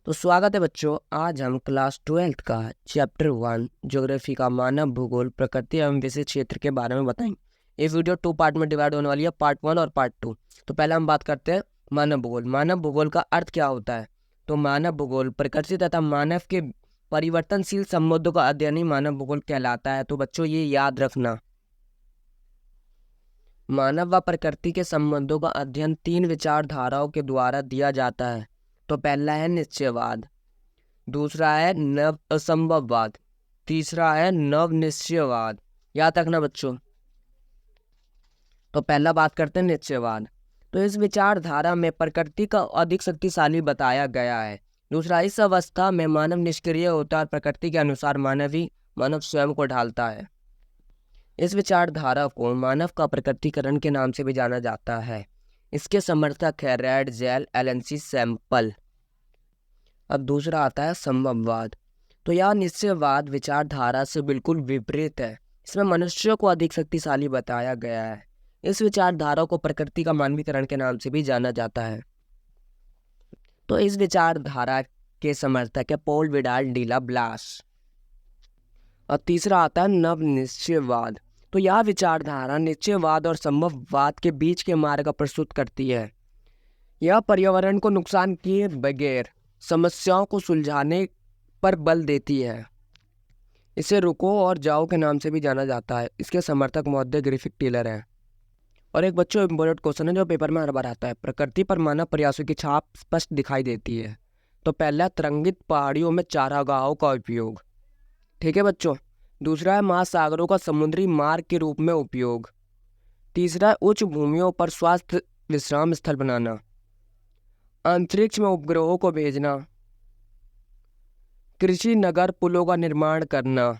तो स्वागत है बच्चों। आज हम क्लास 12th का चैप्टर 1 ज्योग्राफी का मानव भूगोल प्रकृति एवं विशेष क्षेत्र के बारे में बताएंगे। ये वीडियो 2 पार्ट में डिवाइड होने वाली है, पार्ट 1 और पार्ट 2। तो पहले हम बात करते हैं मानव भूगोल। मानव भूगोल का अर्थ क्या होता है? तो मानव भूगोल प्रकृति तथा मानव के परिवर्तनशील संबंधों का अध्ययन ही मानव भूगोल कहलाता है। तो बच्चों ये याद रखना, मानव व प्रकृति के संबंधों का अध्ययन 3 विचारधाराओं के द्वारा दिया जाता है। तो पहला है निश्चयवाद, दूसरा है नव असंभववाद, तीसरा है नव निश्चयवाद। याद रखना बच्चों। तो पहला बात करते हैं निश्चयवाद। तो इस विचारधारा में प्रकृति का अधिक शक्तिशाली बताया गया है। दूसरा, इस अवस्था में मानव निष्क्रिय होता है और प्रकृति के अनुसार मानव स्वयं को ढालता है। इस विचारधारा को मानव का प्रकृतिकरण के नाम से भी जाना जाता है। इसके समर्थक है रेड जेल, एलेंसी, सैंपल। अब दूसरा आता है संभववाद। तो यह निश्चयवाद विचारधारा से बिल्कुल विपरीत है। इसमें मनुष्य को अधिक शक्तिशाली बताया गया है। इस विचारधारा को प्रकृति का मानवीकरण के नाम से भी जाना जाता है। तो इस विचारधारा के समर्थक है पॉल विडाल डिला ब्लास। और तीसरा आता है नव निश्चयवाद। तो यह विचारधारा निश्चयवाद और संभववाद के बीच के मार्ग का प्रस्तुत करती है। यह पर्यावरण को नुकसान किए बगैर समस्याओं को सुलझाने पर बल देती है। इसे रुको और जाओ के नाम से भी जाना जाता है। इसके समर्थक महोदय ग्रिफिथ टेलर हैं। और एक बच्चों इम्पोर्टेंट क्वेश्चन है जो पेपर में हर बार आता है, प्रकृति पर मानव प्रयासों की छाप स्पष्ट दिखाई देती है। तो पहला, तरंगित पहाड़ियों में चारागाहों का उपयोग। ठीक है बच्चों। दूसरा है महासागरों का समुद्री मार्ग के रूप में उपयोग। तीसरा है उच्च भूमियों पर स्वास्थ्य विश्राम स्थल बनाना। अंतरिक्ष में उपग्रहों को भेजना। कृषि नगर पुलों का निर्माण करना।